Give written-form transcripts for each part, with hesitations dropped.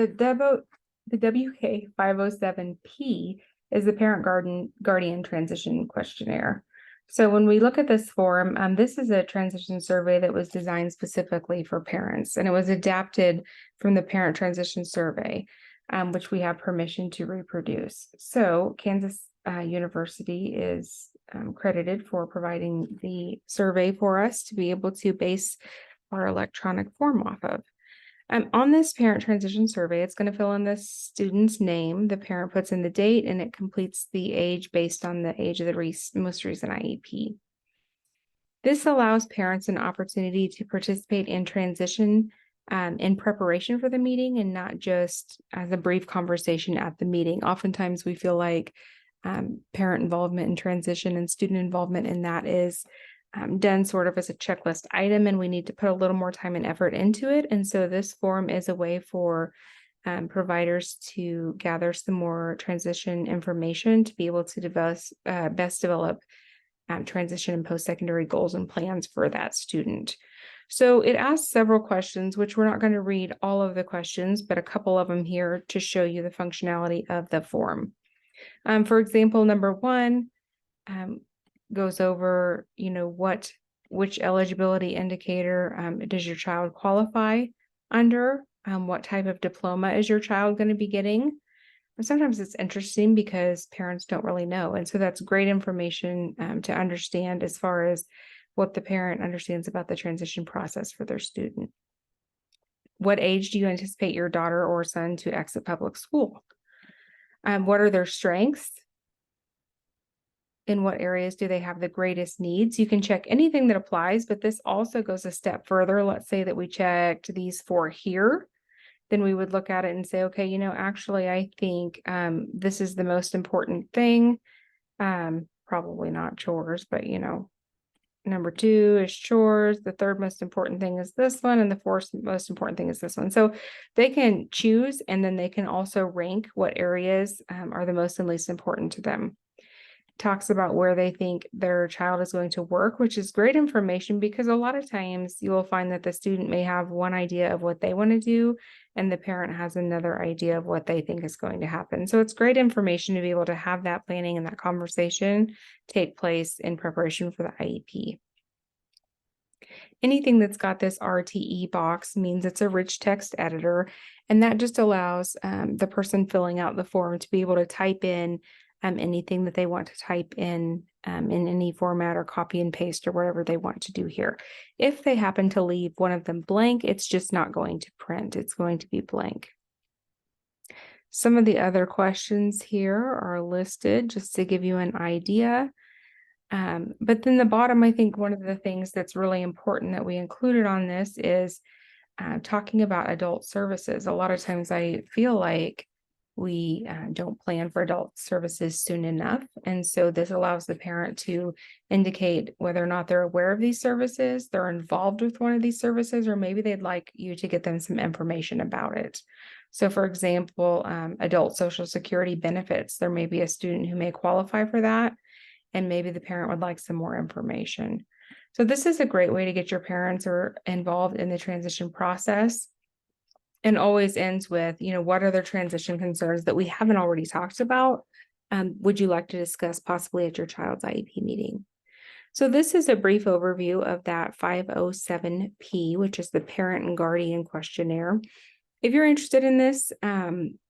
The WK-507p is the Parent Guardian Transition Questionnaire. So when we look at this form, this is a transition survey that was designed specifically for parents, and it was adapted from the Parent Transition Survey, which we have permission to reproduce. So Kansas University is credited for providing the survey for us to be able to base our electronic form off of. On this parent transition survey, it's going to fill in the student's name, the parent puts in the date, and it completes the age based on the age of the most recent IEP. This allows parents an opportunity to participate in transition in preparation for the meeting and not just as a brief conversation at the meeting. Oftentimes we feel like parent involvement in transition and student involvement in that is done sort of as a checklist item, and we need to put a little more time and effort into it. And so this form is a way for providers to gather some more transition information to be able to best develop transition and post-secondary goals and plans for that student. So it asks several questions, which we're not going to read all of the questions, but a couple of them here to show you the functionality of the form. For example, number 1, goes over, which eligibility indicator does your child qualify under? What type of diploma is your child going to be getting? And sometimes it's interesting because parents don't really know. And so that's great information to understand as far as what the parent understands about the transition process for their student. What age do you anticipate your daughter or son to exit public school? What are their strengths? In what areas do they have the greatest needs? You can check anything that applies, but this also goes a step further. Let's say that we checked these 4 here. Then we would look at it and say, okay, actually, I think this is the most important thing. Probably not chores, but, number 2 is chores. The 3rd most important thing is this one. And the 4th most important thing is this one. So they can choose, and then they can also rank what areas are the most and least important to them. Talks about where they think their child is going to work, which is great information because a lot of times you will find that the student may have one idea of what they want to do and the parent has another idea of what they think is going to happen. So it's great information to be able to have that planning and that conversation take place in preparation for the IEP. Anything that's got this RTE box means it's a rich text editor, and that just allows the person filling out the form to be able to type in anything that they want to type in any format or copy and paste or whatever they want to do here. If they happen to leave one of them blank, it's just not going to print. It's going to be blank. Some of the other questions here are listed just to give you an idea. But then the bottom, I think one of the things that's really important that we included on this is talking about adult services. A lot of times I feel like we don't plan for adult services soon enough. And so this allows the parent to indicate whether or not they're aware of these services, they're involved with one of these services, or maybe they'd like you to get them some information about it. So for example, adult Social Security benefits, there may be a student who may qualify for that, and maybe the parent would like some more information. So this is a great way to get your parents involved in the transition process. And always ends with, what are their transition concerns that we haven't already talked about? Would you like to discuss possibly at your child's IEP meeting? So this is a brief overview of that 507p, which is the Parent and Guardian Questionnaire. If you're interested in this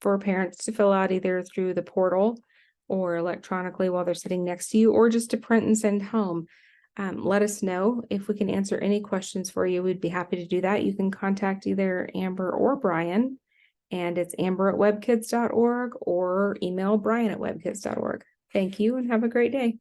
for parents to fill out either through the portal or electronically while they're sitting next to you, or just to print and send home, let us know. If we can answer any questions for you, we'd be happy to do that. You can contact either Amber or Brian, and it's amber@webkids.org or email Brian@webkids.org. Thank you and have a great day.